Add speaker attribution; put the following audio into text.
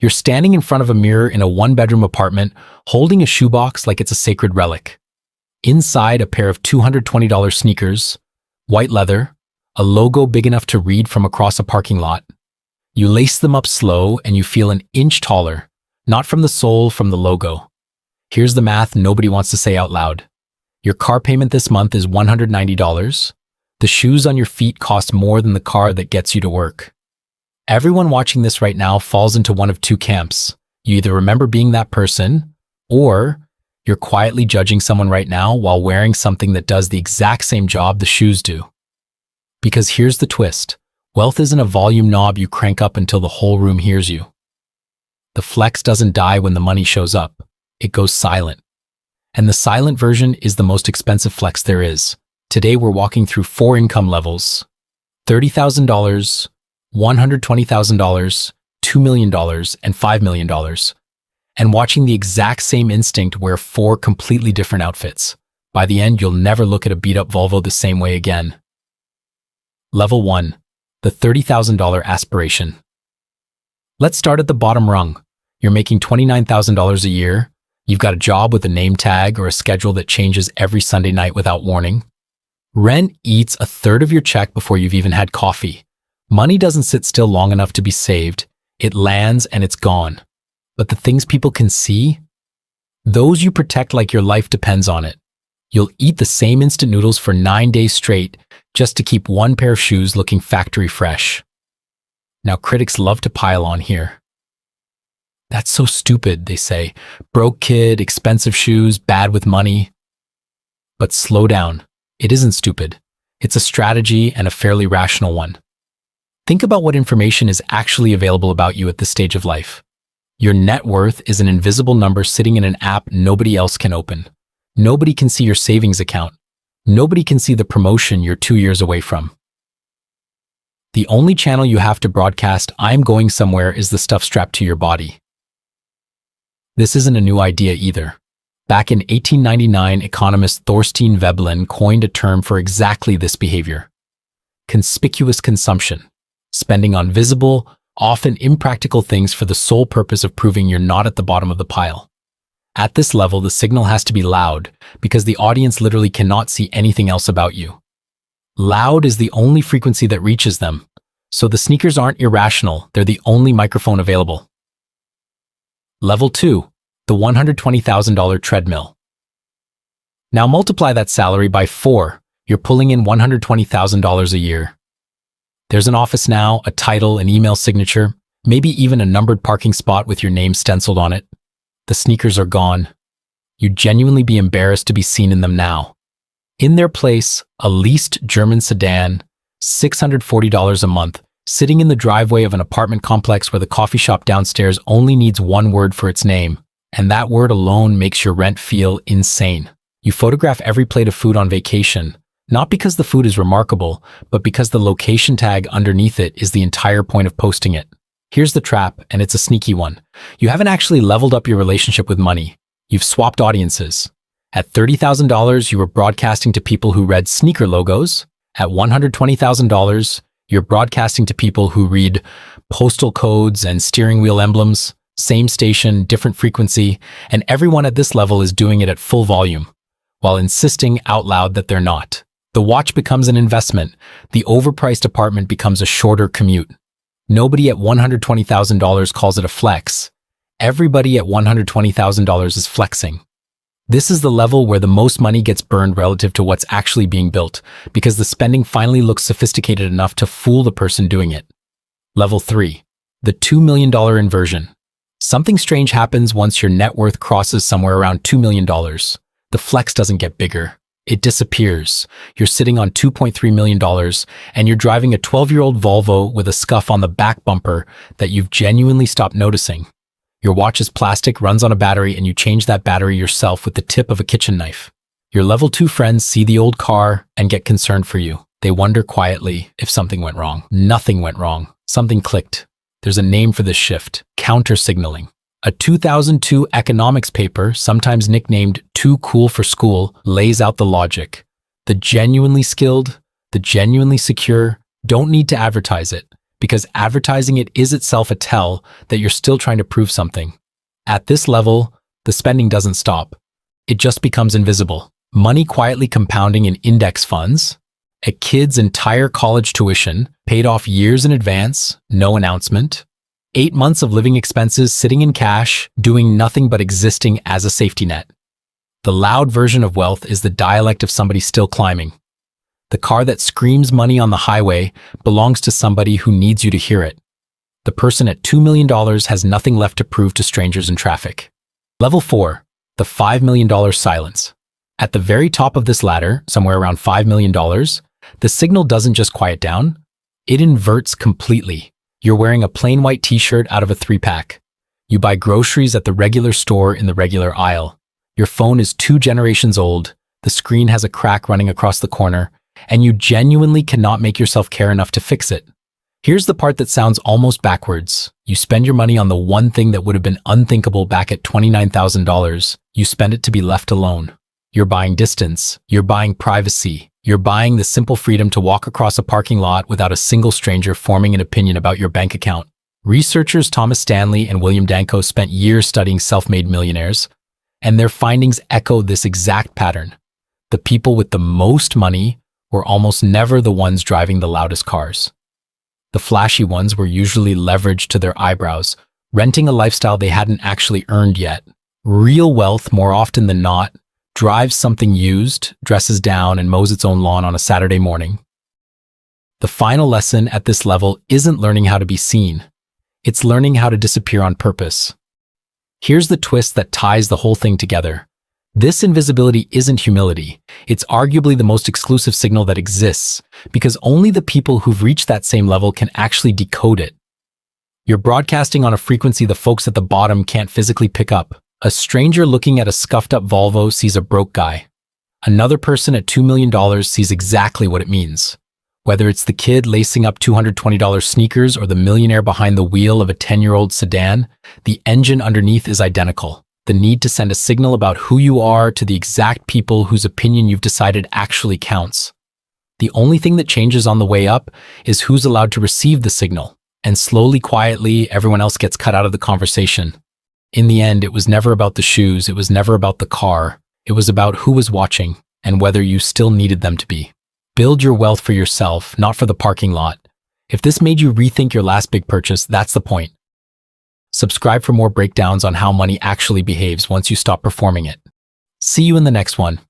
Speaker 1: You're standing in front of a mirror in a one-bedroom apartment, holding a shoebox like it's a sacred relic. Inside, a pair of $220 sneakers, white leather, a logo big enough to read from across a parking lot. You lace them up slow and you feel an inch taller, not from the sole, from the logo. Here's the math nobody wants to say out loud. Your car payment this month is $190. The shoes on your feet cost more than the car that gets you to work. Everyone watching this right now falls into one of two camps. You either remember being that person, or you're quietly judging someone right now while wearing something that does the exact same job the shoes do. Because here's the twist. Wealth isn't a volume knob you crank up until the whole room hears you. The flex doesn't die when the money shows up. It goes silent. And the silent version is the most expensive flex there is. Today we're walking through 4 income levels: $30,000, $120,000, $2 million, and $5 million. And watching the exact same instinct wear 4 completely different outfits. By the end, you'll never look at a beat-up Volvo the same way again. Level 1. The $30,000 aspiration. Let's start at the bottom rung. You're making $29,000 a year. You've got a job with a name tag or a schedule that changes every Sunday night without warning. Rent eats a third of your check before you've even had coffee. Money doesn't sit still long enough to be saved. It lands and it's gone. But the things people can see? Those you protect like your life depends on it. You'll eat the same instant noodles for 9 days straight just to keep one pair of shoes looking factory fresh. Now, critics love to pile on here. That's so stupid, they say. Broke kid, expensive shoes, bad with money. But slow down. It isn't stupid. It's a strategy, and a fairly rational one. Think about what information is actually available about you at this stage of life. Your net worth is an invisible number sitting in an app nobody else can open. Nobody can see your savings account. Nobody can see the promotion you're 2 years away from. The only channel you have to broadcast "I'm going somewhere" is the stuff strapped to your body. This isn't a new idea either. Back in 1899, economist Thorstein Veblen coined a term for exactly this behavior: conspicuous consumption, spending on visible, often impractical things for the sole purpose of proving you're not at the bottom of the pile. At this level, the signal has to be loud because the audience literally cannot see anything else about you. Loud is the only frequency that reaches them, so the sneakers aren't irrational, they're the only microphone available. Level 2. The $120,000 treadmill. Now multiply that salary by 4. You're pulling in $120,000 a year. There's an office now, a title, an email signature, maybe even a numbered parking spot with your name stenciled on it. The sneakers are gone. You'd genuinely be embarrassed to be seen in them now. In their place, a leased German sedan, $640 a month, sitting in the driveway of an apartment complex where the coffee shop downstairs only needs one word for its name, and that word alone makes your rent feel insane. You photograph every plate of food on vacation, not because the food is remarkable, but because the location tag underneath it is the entire point of posting it. Here's the trap, and it's a sneaky one. You haven't actually leveled up your relationship with money. You've swapped audiences. At $30,000, you were broadcasting to people who read sneaker logos. At $120,000, you're broadcasting to people who read postal codes and steering wheel emblems. Same station, different frequency, and everyone at this level is doing it at full volume, while insisting out loud that they're not. The watch becomes an investment. The overpriced apartment becomes a shorter commute. Nobody at $120,000 calls it a flex. Everybody at $120,000 is flexing. This is the level where the most money gets burned relative to what's actually being built, because the spending finally looks sophisticated enough to fool the person doing it. Level 3. The $2 million inversion. Something strange happens once your net worth crosses somewhere around $2 million. The flex doesn't get bigger. It disappears. You're sitting on $2.3 million, and you're driving a 12-year-old Volvo with a scuff on the back bumper that you've genuinely stopped noticing. Your watch is plastic, runs on a battery, and you change that battery yourself with the tip of a kitchen knife. Your level 2 friends see the old car and get concerned for you. They wonder quietly if something went wrong. Nothing went wrong. Something clicked. There's a name for this shift: counter-signaling. A 2002 economics paper, sometimes nicknamed "Too Cool for School," lays out the logic. The genuinely skilled, the genuinely secure, don't need to advertise it, because advertising it is itself a tell that you're still trying to prove something. At this level, the spending doesn't stop. It just becomes invisible. Money quietly compounding in index funds, a kid's entire college tuition paid off years in advance, no announcement, 8 months of living expenses sitting in cash, doing nothing but existing as a safety net. The loud version of wealth is the dialect of somebody still climbing. The car that screams money on the highway belongs to somebody who needs you to hear it. The person at $2 million has nothing left to prove to strangers in traffic. Level 4, the $5 million silence. At the very top of this ladder, somewhere around $5 million, the signal doesn't just quiet down, it inverts completely. You're wearing a plain white t-shirt out of a 3-pack. You buy groceries at the regular store in the regular aisle. Your phone is 2 generations old, the screen has a crack running across the corner, and you genuinely cannot make yourself care enough to fix it. Here's the part that sounds almost backwards. You spend your money on the one thing that would have been unthinkable back at $29,000. You spend it to be left alone. You're buying distance. You're buying privacy. You're buying the simple freedom to walk across a parking lot without a single stranger forming an opinion about your bank account. Researchers Thomas Stanley and William Danko spent years studying self-made millionaires, and their findings echo this exact pattern. The people with the most money were almost never the ones driving the loudest cars. The flashy ones were usually leveraged to their eyebrows, renting a lifestyle they hadn't actually earned yet. Real wealth, more often than not, drives something used, dresses down, and mows its own lawn on a Saturday morning. The final lesson at this level isn't learning how to be seen. It's learning how to disappear on purpose. Here's the twist that ties the whole thing together. This invisibility isn't humility. It's arguably the most exclusive signal that exists, because only the people who've reached that same level can actually decode it. You're broadcasting on a frequency the folks at the bottom can't physically pick up. A stranger looking at a scuffed-up Volvo sees a broke guy. Another person at $2 million sees exactly what it means. Whether it's the kid lacing up $220 sneakers or the millionaire behind the wheel of a 10-year-old sedan, the engine underneath is identical. The need to send a signal about who you are to the exact people whose opinion you've decided actually counts. The only thing that changes on the way up is who's allowed to receive the signal, and slowly, quietly, everyone else gets cut out of the conversation. In the end, it was never about the shoes, it was never about the car, it was about who was watching and whether you still needed them to be. Build your wealth for yourself, not for the parking lot. If this made you rethink your last big purchase, that's the point. Subscribe for more breakdowns on how money actually behaves once you stop performing it. See you in the next one.